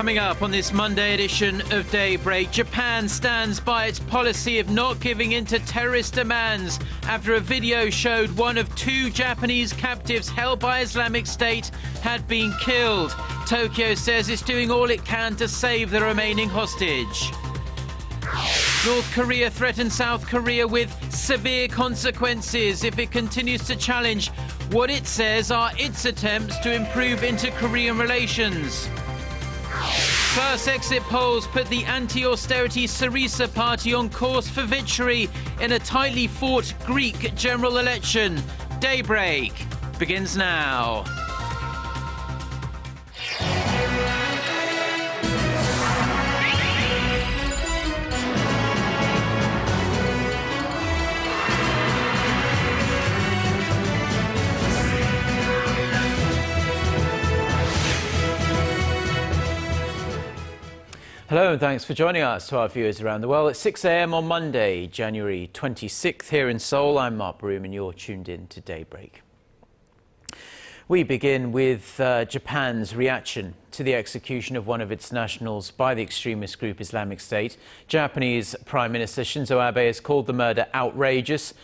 Coming up on this Monday edition of Daybreak, Japan stands by its policy of not giving in to terrorist demands after a video showed one of 2 Japanese captives held by Islamic State had been killed. Tokyo says it's doing all it can to save the remaining hostage. North Korea threatens South Korea with severe consequences if it continues to challenge what it says are its attempts to improve inter-Korean relations. Plus, exit polls put the anti-austerity Syriza party on course for victory in a tightly fought Greek general election. Daybreak begins now. Hello and thanks for joining us to our viewers around the world at 6 a.m. on Monday, January 26th here in Seoul. I'm Mark Broome and you're tuned in to Daybreak. We begin with Japan's reaction to the execution of one of its nationals by the extremist group Islamic State. Japanese Prime Minister Shinzo Abe has called the murder outrageous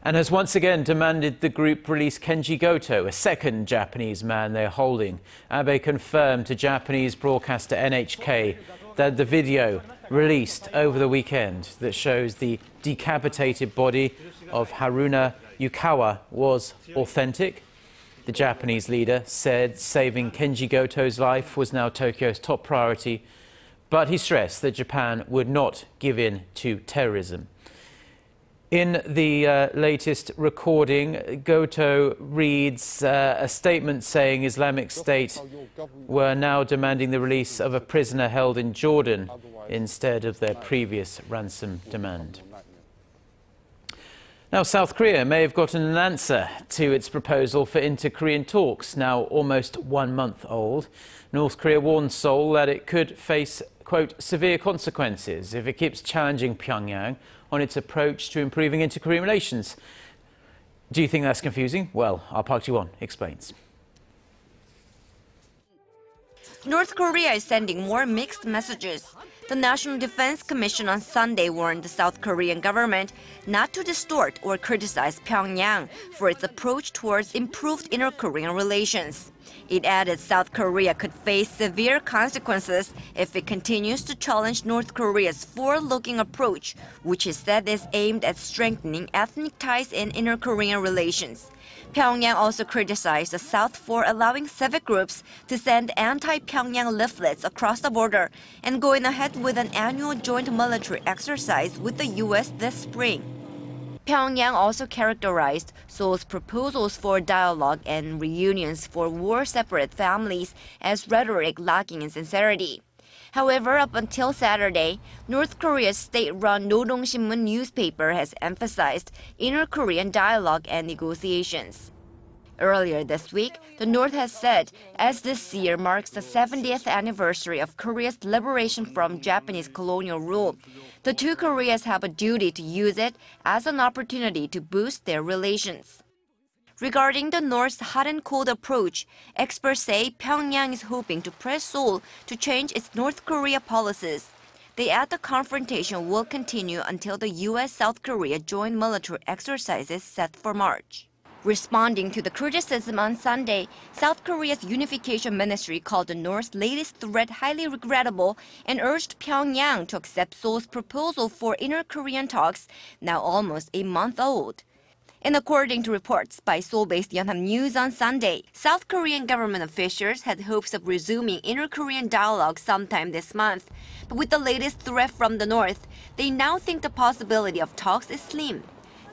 and has once again demanded the group release Kenji Goto, a second Japanese man they're holding. Abe confirmed to Japanese broadcaster NHK that the video released over the weekend that shows the decapitated body of Haruna Yukawa was authentic. The Japanese leader said saving Kenji Goto's life was now Tokyo's top priority, but he stressed that Japan would not give in to terrorism. In the latest recording, Goto reads a statement saying Islamic State were now demanding the release of a prisoner held in Jordan instead of their previous ransom demand. Now, South Korea may have gotten an answer to its proposal for inter-Korean talks, now almost 1 month old. North Korea warned Seoul that it could face, quote, severe consequences if it keeps challenging Pyongyang on its approach to improving inter-Korean relations. Do you think that's confusing? Well, our Park Ji-won explains. North Korea is sending more mixed messages. The National Defense Commission on Sunday warned the South Korean government not to distort or criticize Pyongyang for its approach towards improved inter-Korean relations. It added South Korea could face severe consequences if it continues to challenge North Korea's forward-looking approach, which it said is aimed at strengthening ethnic ties in inter-Korean relations. Pyongyang also criticized the South for allowing civic groups to send anti-Pyongyang leaflets across the border and going ahead with an annual joint military exercise with the U.S. this spring. Pyongyang also characterized Seoul's proposals for dialogue and reunions for war-separate families as rhetoric lacking in sincerity. However, up until Saturday, North Korea's state-run Nodongshinmun newspaper has emphasized inter-Korean dialogue and negotiations. Earlier this week, the North has said, as this year marks the 70th anniversary of Korea's liberation from Japanese colonial rule, the two Koreas have a duty to use it as an opportunity to boost their relations. Regarding the North's hot and cold approach, experts say Pyongyang is hoping to press Seoul to change its North Korea policies. They add the confrontation will continue until the U.S.-South Korea joint military exercises set for March. Responding to the criticism on Sunday, South Korea's Unification Ministry called the North's latest threat highly regrettable and urged Pyongyang to accept Seoul's proposal for inter-Korean talks, now almost a month old. And according to reports by Seoul-based Yonhap News on Sunday, South Korean government officials had hopes of resuming inter-Korean dialogue sometime this month. But with the latest threat from the North, they now think the possibility of talks is slim.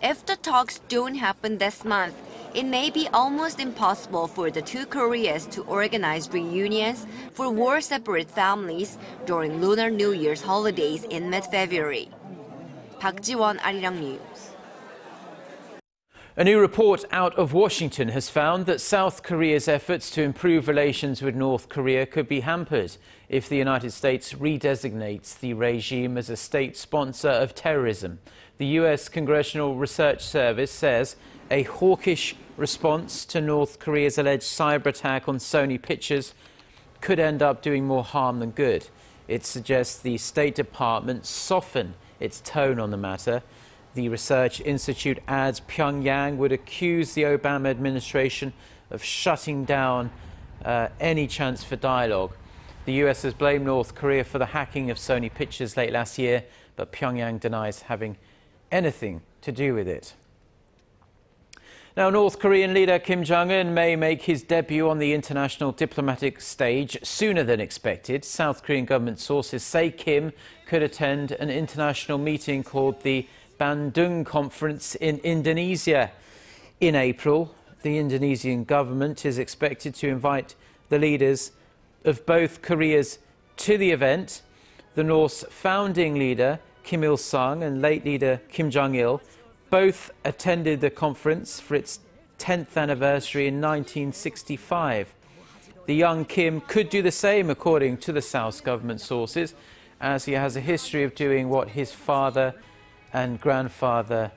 If the talks don't happen this month, it may be almost impossible for the two Koreas to organize reunions for war-separate families during Lunar New Year's holidays in mid-February. Park Ji-won, Arirang News. A new report out of Washington has found that South Korea's efforts to improve relations with North Korea could be hampered if the United States redesignates the regime as a state sponsor of terrorism. The U.S. Congressional Research Service says a hawkish response to North Korea's alleged cyber attack on Sony Pictures could end up doing more harm than good. It suggests the State Department soften its tone on the matter. The research institute adds Pyongyang would accuse the Obama administration of shutting down any chance for dialogue. The US has blamed North Korea for the hacking of Sony Pictures late last year, but Pyongyang denies having anything to do with it. Now, North Korean leader Kim Jong-un may make his debut on the international diplomatic stage sooner than expected. South Korean government sources say Kim could attend an international meeting called the Bandung Conference in Indonesia in April. The Indonesian government is expected to invite the leaders of both Koreas to the event. The North's founding leader, Kim Il-sung, and late leader Kim Jong-il both attended the conference for its 10th anniversary in 1965. The young Kim could do the same, according to the South's government sources, as he has a history of doing what his father and grandfather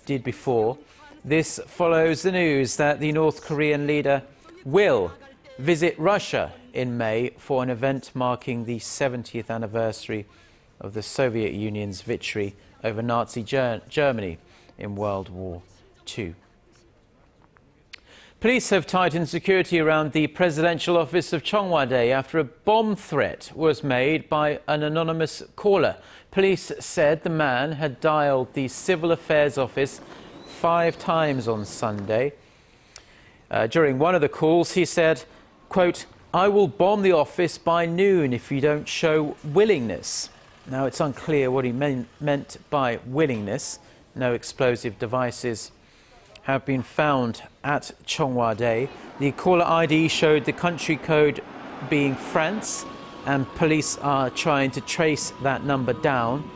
did before. This follows the news that the North Korean leader will visit Russia in May for an event marking the 70th anniversary of the Soviet Union's victory over Nazi Germany in World War II. Police have tightened security around the presidential office of Cheongwade after a bomb threat was made by an anonymous caller. Police said the man had dialed the Civil Affairs Office 5 times on Sunday. During one of the calls, he said, quote, "I will bomb the office by noon if you don't show willingness." Now, it's unclear what he meant by willingness. No explosive devices have been found at Cheongwade. The caller ID showed the country code being France, and police are trying to trace that number down.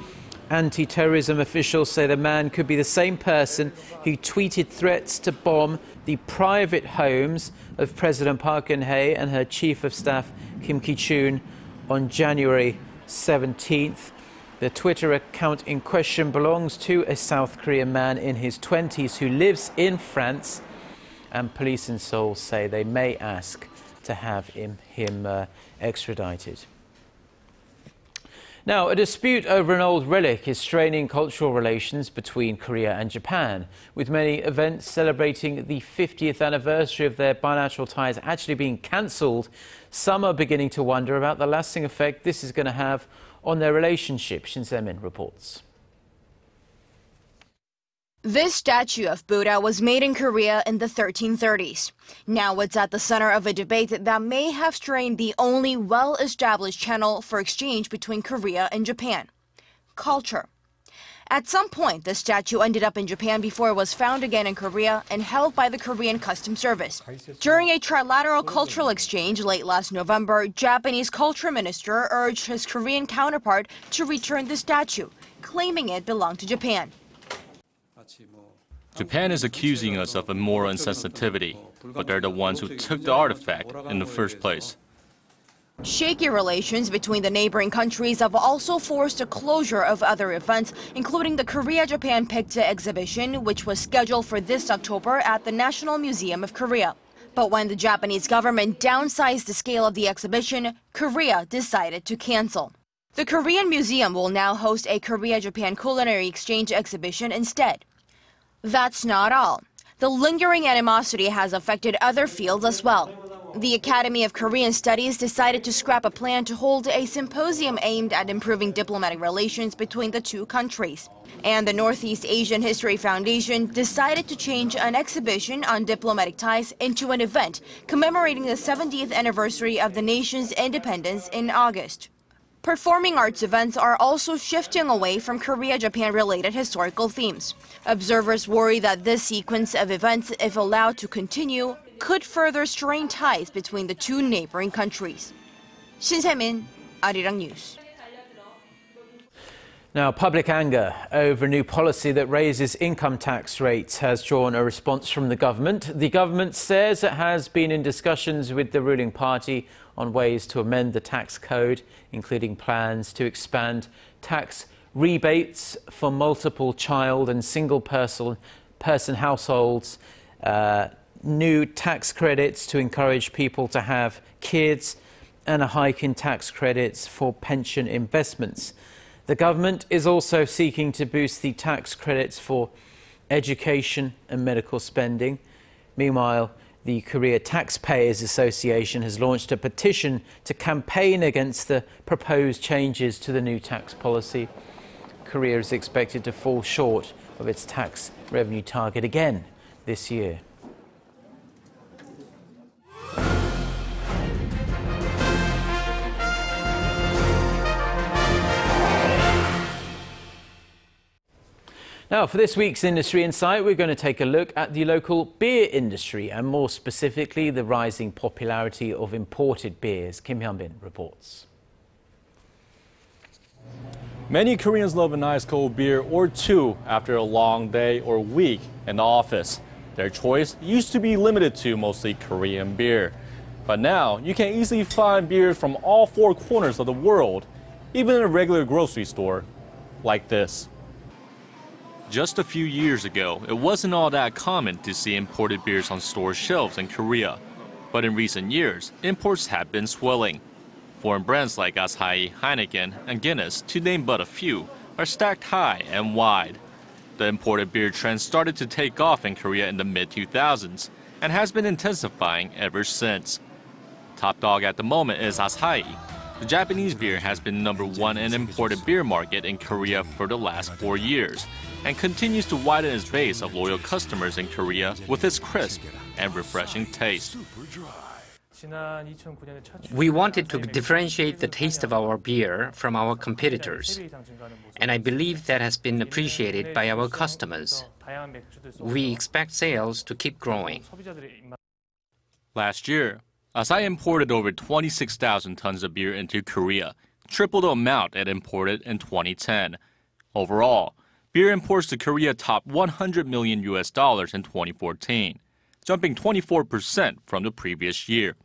Anti-terrorism officials say the man could be the same person who tweeted threats to bomb the private homes of President Park Geun-hye and her Chief of Staff Kim Ki-chun on January 17th. The Twitter account in question belongs to a South Korean man in his 20s who lives in France, and police in Seoul say they may ask to have him extradited. Now, a dispute over an old relic is straining cultural relations between Korea and Japan. With many events celebrating the 50th anniversary of their bilateral ties actually being cancelled, some are beginning to wonder about the lasting effect this is going to have on their relationship. Shin Se-min reports. This statue of Buddha was made in Korea in the 1330s. Now it's at the center of a debate that may have strained the only well-established channel for exchange between Korea and Japan: culture. At some point, the statue ended up in Japan before it was found again in Korea and held by the Korean Customs Service. During a trilateral cultural exchange late last November, Japanese culture minister urged his Korean counterpart to return the statue, claiming it belonged to Japan. Japan is accusing us of moral insensitivity, but they're the ones who took the artifact in the first place. Shaky relations between the neighboring countries have also forced a closure of other events, including the Korea-Japan Picture exhibition, which was scheduled for this October at the National Museum of Korea. But when the Japanese government downsized the scale of the exhibition, Korea decided to cancel. The Korean Museum will now host a Korea-Japan culinary exchange exhibition instead. That's not all. The lingering animosity has affected other fields as well. The Academy of Korean Studies decided to scrap a plan to hold a symposium aimed at improving diplomatic relations between the two countries. And the Northeast Asian History Foundation decided to change an exhibition on diplomatic ties into an event commemorating the 70th anniversary of the nation's independence in August. Performing arts events are also shifting away from Korea-Japan-related historical themes. Observers worry that this sequence of events, if allowed to continue, could further strain ties between the two neighboring countries. Shin Se-min, Arirang News. Now, public anger over a new policy that raises income tax rates has drawn a response from the government. The government says it has been in discussions with the ruling party on ways to amend the tax code, including plans to expand tax rebates for multiple child and single person households, new tax credits to encourage people to have kids, and a hike in tax credits for pension investments. The government is also seeking to boost the tax credits for education and medical spending. Meanwhile, the Korea Taxpayers Association has launched a petition to campaign against the proposed changes to the new tax policy. Korea is expected to fall short of its tax revenue target again this year. Now, for this week's Industry Insight, we're going to take a look at the local beer industry and more specifically the rising popularity of imported beers. Kim Hyun-bin reports. Many Koreans love a nice cold beer or two after a long day or week in the office. Their choice used to be limited to mostly Korean beer. But now you can easily find beers from all four corners of the world, even in a regular grocery store like this. Just a few years ago, it wasn't all that common to see imported beers on store shelves in Korea. But in recent years, imports have been swelling. Foreign brands like Asahi, Heineken, and Guinness, to name but a few, are stacked high and wide. The imported beer trend started to take off in Korea in the mid-2000s and has been intensifying ever since. Top dog at the moment is Asahi. The Japanese beer has been #1 in imported beer market in Korea for the last 4 years and continues to widen its base of loyal customers in Korea with its crisp and refreshing taste. We wanted to differentiate the taste of our beer from our competitors, and I believe that has been appreciated by our customers. We expect sales to keep growing. Last year, Asahi imported over 26,000 tons of beer into Korea, triple the amount it imported in 2010. Overall, beer imports to Korea topped $100 million in 2014, jumping 24% from the previous year.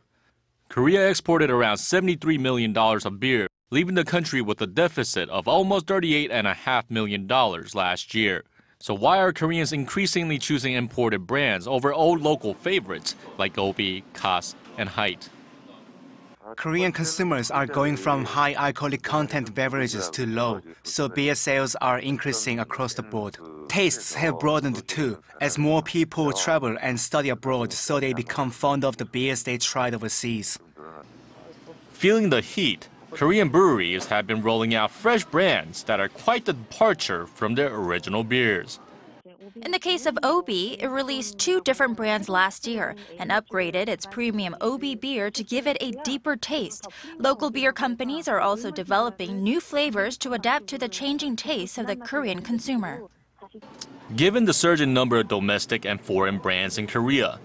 Korea exported around $73 million of beer, leaving the country with a deficit of almost $38.5 million last year. So why are Koreans increasingly choosing imported brands over old local favorites like Obi, Cass, and Hite? Korean consumers are going from high alcoholic content beverages to low, so beer sales are increasing across the board. Tastes have broadened too, as more people travel and study abroad, so they become fond of the beers they tried overseas. Feeling the heat, Korean breweries have been rolling out fresh brands that are quite the departure from their original beers. In the case of Obi, it released 2 different brands last year and upgraded its premium Obi beer to give it a deeper taste. Local beer companies are also developing new flavors to adapt to the changing tastes of the Korean consumer. Given the surging number of domestic and foreign brands in Korea,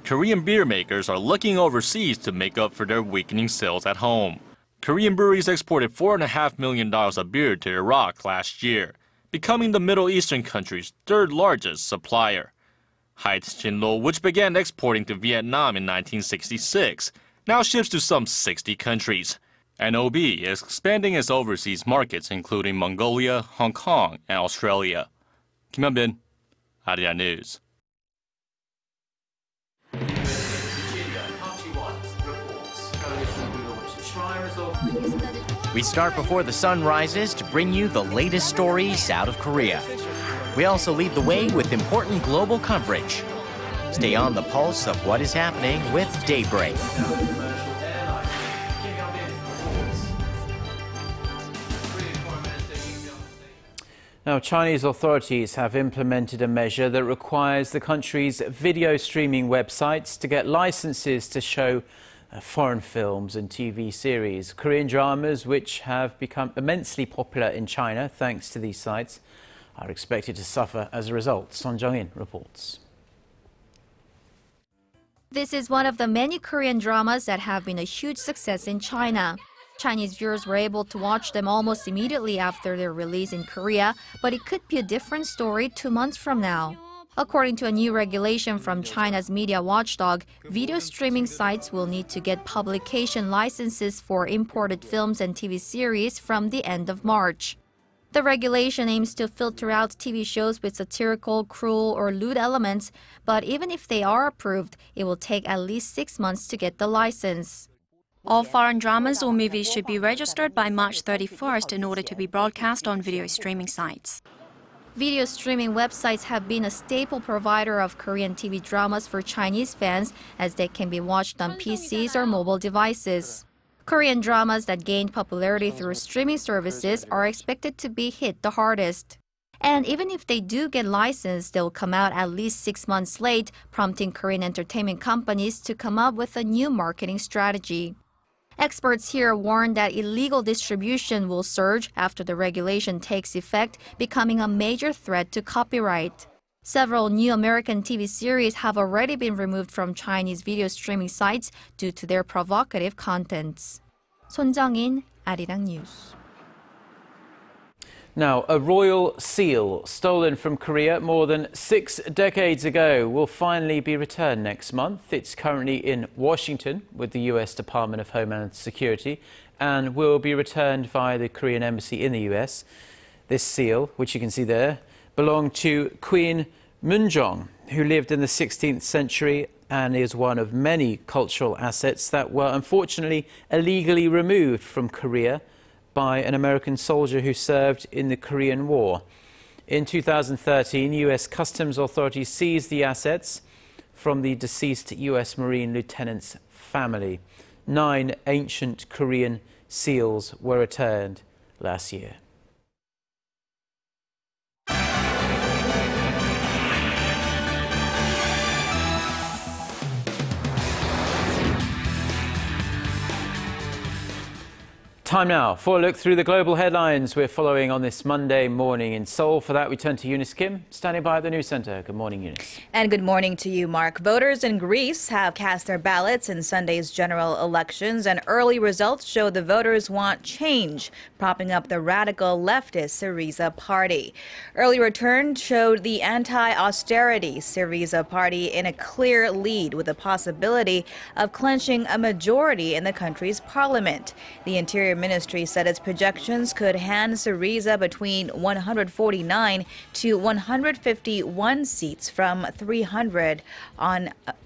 Korean beer makers are looking overseas to make up for their weakening sales at home. Korean breweries exported $4.5 million of beer to Iraq last year, becoming the Middle Eastern country's 3rd largest supplier. Hite Jinlo, which began exporting to Vietnam in 1966, now ships to some 60 countries. And OB is expanding its overseas markets, including Mongolia, Hong Kong, and Australia. Kim Hyun-bin, Arirang News. We start before the sun rises to bring you the latest stories out of Korea. We also lead the way with important global coverage. Stay on the pulse of what is happening with Daybreak. Now, Chinese authorities have implemented a measure that requires the country's video streaming websites to get licenses to show foreign films and TV series. Korean dramas, which have become immensely popular in China thanks to these sites, are expected to suffer as a result. Son Jung-in reports. This is one of the many Korean dramas that have been a huge success in China. Chinese viewers were able to watch them almost immediately after their release in Korea, but it could be a different story 2 months from now. According to a new regulation from China's media watchdog, video streaming sites will need to get publication licenses for imported films and TV series from the end of March. The regulation aims to filter out TV shows with satirical, cruel, or lewd elements, but even if they are approved, it will take at least 6 months to get the license. All foreign dramas or movies should be registered by March 31st in order to be broadcast on video streaming sites. Video streaming websites have been a staple provider of Korean TV dramas for Chinese fans, as they can be watched on PCs or mobile devices. Korean dramas that gained popularity through streaming services are expected to be hit the hardest. And even if they do get licensed, they'll come out at least 6 months late, prompting Korean entertainment companies to come up with a new marketing strategy. Experts here warn that illegal distribution will surge after the regulation takes effect, becoming a major threat to copyright. Several new American TV series have already been removed from Chinese video streaming sites due to their provocative contents. Son Jung-in, Arirang News. Now, a royal seal stolen from Korea more than 6 decades ago will finally be returned next month. It's currently in Washington with the U.S. Department of Homeland Security and will be returned via the Korean embassy in the U.S. This seal, which you can see there, belonged to Queen Munjong, who lived in the 16th century and is one of many cultural assets that were unfortunately illegally removed from Korea by an American soldier who served in the Korean War. In 2013, U.S. Customs authorities seized the assets from the deceased U.S. Marine lieutenant's family. 9 ancient Korean seals were returned last year. Time now for a look through the global headlines we're following on this Monday morning in Seoul. For that, we turn to Eunice Kim, standing by at the news center. Good morning, Eunice. And good morning to you, Mark. Voters in Greece have cast their ballots in Sunday's general elections, and early results show the voters want change, propping up the radical leftist Syriza party. Early returns showed the anti-austerity Syriza party in a clear lead, with a possibility of clinching a majority in the country's parliament. The Interior Ministry said its projections could hand Syriza between 149 to 151 seats from 300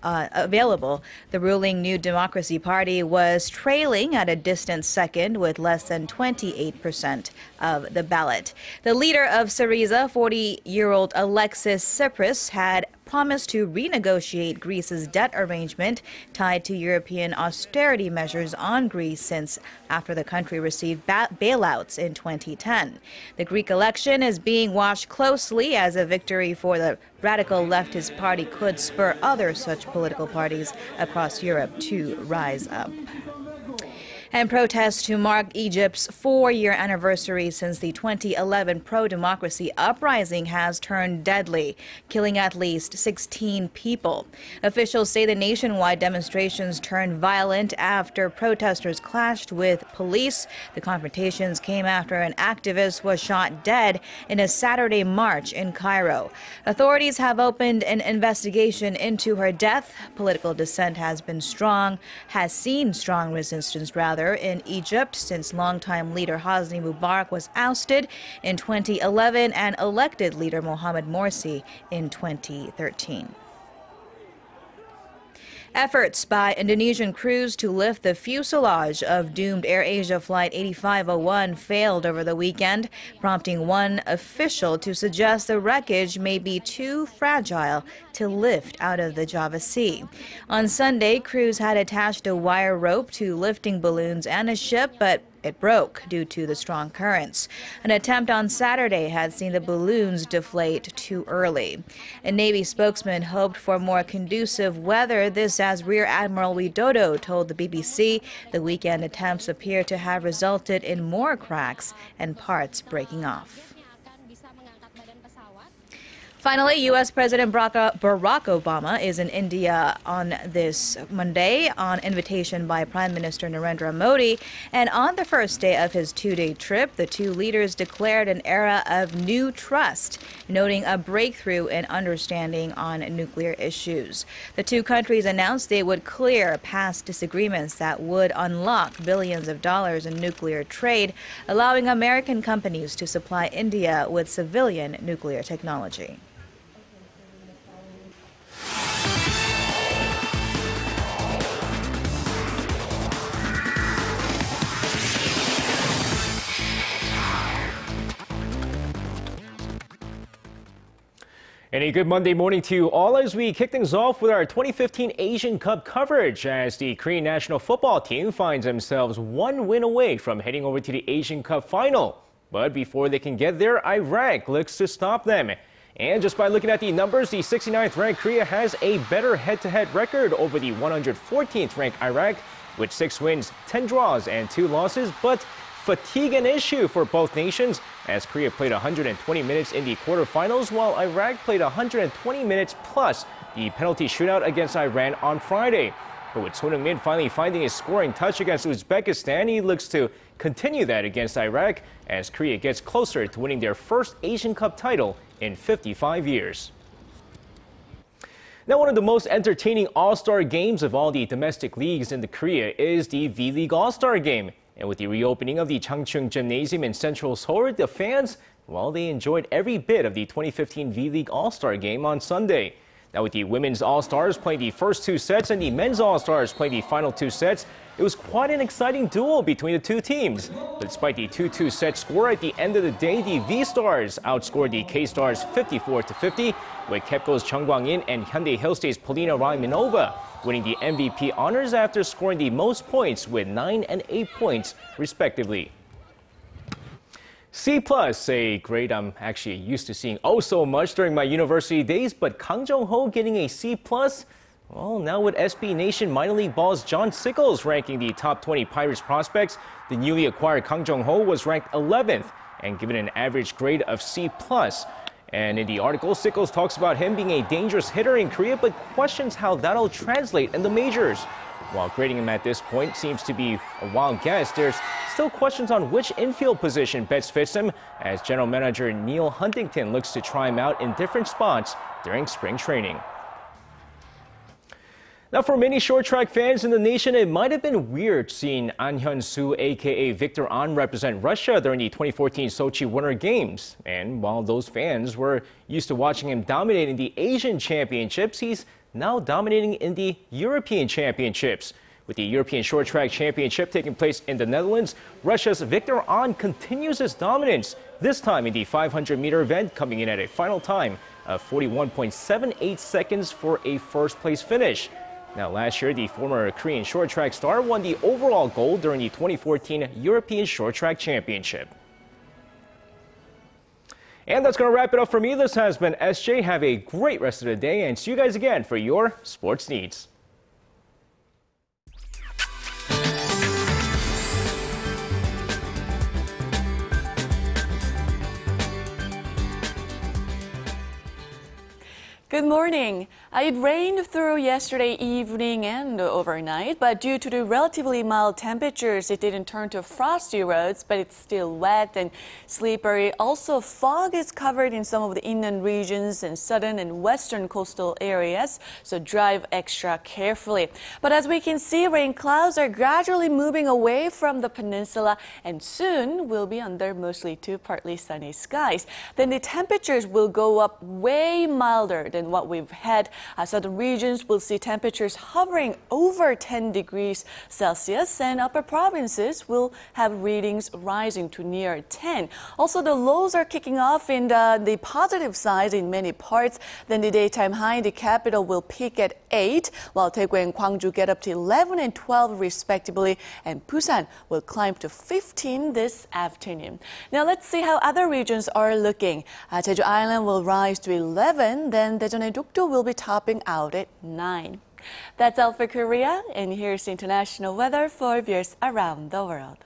available. The ruling New Democracy Party was trailing at a distant second with less than 28% of the ballot. The leader of Syriza, 40-year-old Alexis Tsipras, had promised to renegotiate Greece's debt arrangement tied to European austerity measures on Greece since after the country received bailouts in 2010. The Greek election is being watched closely as a victory for the radical leftist party could spur other such political parties across Europe to rise up. And protests to mark Egypt's 4-year anniversary since the 2011 pro-democracy uprising has turned deadly, killing at least 16 people. Officials say the nationwide demonstrations turned violent after protesters clashed with police. The confrontations came after an activist was shot dead in a Saturday march in Cairo. Authorities have opened an investigation into her death. Political dissent has seen strong resistance in Egypt since longtime leader Hosni Mubarak was ousted in 2011 and elected leader Mohamed Morsi in 2013. Efforts by Indonesian crews to lift the fuselage of doomed AirAsia Flight 8501 failed over the weekend, prompting one official to suggest the wreckage may be too fragile to lift out of the Java Sea. On Sunday, crews had attached a wire rope to lifting balloons and a ship, but it broke due to the strong currents. An attempt on Saturday had seen the balloons deflate too early. A Navy spokesman hoped for more conducive weather. This, as Rear Admiral Widodo told the BBC, the weekend attempts appear to have resulted in more cracks and parts breaking off. Finally, U.S. President Barack Obama is in India on this Monday on invitation by Prime Minister Narendra Modi. And on the first day of his two-day trip, the two leaders declared an era of new trust, noting a breakthrough in understanding on nuclear issues. The two countries announced they would clear past disagreements that would unlock billions of dollars in nuclear trade, allowing American companies to supply India with civilian nuclear technology. And a good Monday morning to you all as we kick things off with our 2015 Asian Cup coverage as the Korean national football team finds themselves one win away from heading over to the Asian Cup final. But before they can get there, Iraq looks to stop them. And just by looking at the numbers, the 69th ranked Korea has a better head-to-head record over the 114th ranked Iraq with 6 wins, 10 draws and 2 losses. But fatigue an issue for both nations as Korea played 120 minutes in the quarterfinals while Iraq played 120 minutes plus the penalty shootout against Iran on Friday. But with Son Heung-min finally finding his scoring touch against Uzbekistan, he looks to continue that against Iraq as Korea gets closer to winning their first Asian Cup title in 55 years. Now, one of the most entertaining All-Star games of all the domestic leagues in the Korea is the V-League All-Star Game. And with the reopening of the Changchung Gymnasium in central Seoul, the fans, well, they enjoyed every bit of the 2015 V-League All-Star Game on Sunday. Now, with the women's All-Stars playing the first 2 sets and the men's All-Stars playing the final 2 sets, it was quite an exciting duel between the two teams. But despite the 2-2 set score, at the end of the day, the V-Stars outscored the K-Stars 54-50, with KEPCO's Chung Kwang-in and Hyundai Hillstate's Polina Raimanova winning the MVP honors after scoring the most points with 9 and 8 points, respectively. C+, a grade I'm actually used to seeing oh so much during my university days, but Kang Jong-ho getting a C+? Well, now with SB Nation minor league ball's John Sickles ranking the top 20 Pirates prospects, the newly acquired Kang Jong-ho was ranked 11th and given an average grade of C+. And in the article, Sickles talks about him being a dangerous hitter in Korea, but questions how that'll translate in the majors. While grading him at this point seems to be a wild guess, there's still questions on which infield position best fits him, as general manager Neil Huntington looks to try him out in different spots during spring training. Now, for many short track fans in the nation, it might have been weird seeing An Hyun-soo, aka Victor An, represent Russia during the 2014 Sochi Winter Games. And while those fans were used to watching him dominate in the Asian Championships, he's now dominating in the European Championships. With the European Short Track Championship taking place in the Netherlands, Russia's Victor An continues his dominance, this time in the 500-meter event, coming in at a final time of 41.78 seconds for a first-place finish. Now, last year, the former Korean short track star won the overall gold during the 2014 European Short Track Championship. And that's going to wrap it up for me. This has been SJ. Have a great rest of the day and see you guys again for your sports needs. Good morning. It rained through yesterday evening and overnight, but due to the relatively mild temperatures, it didn't turn to frosty roads, but it's still wet and slippery. Also, fog is covered in some of the inland regions and southern and western coastal areas, so drive extra carefully. But as we can see, rain clouds are gradually moving away from the peninsula, and soon we'll be under mostly to partly sunny skies. Then the temperatures will go up way milder than what we've had. Southern regions will see temperatures hovering over 10 degrees Celsius, and upper provinces will have readings rising to near 10. Also, the lows are kicking off in the positive side in many parts. Then the daytime high in the capital will peak at 8, while Daegu and Gwangju get up to 11 and 12 respectively, and Busan will climb to 15 this afternoon. Now let's see how other regions are looking. Jeju Island will rise to 11, then Daejeon and Dokdo will be topping out at 9. That's all for Korea, and here's international weather for viewers around the world.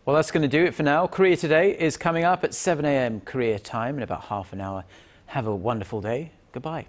Well, that's going to do it for now. Korea Today is coming up at 7 a.m. Korea time in about half an hour. Have a wonderful day. Goodbye.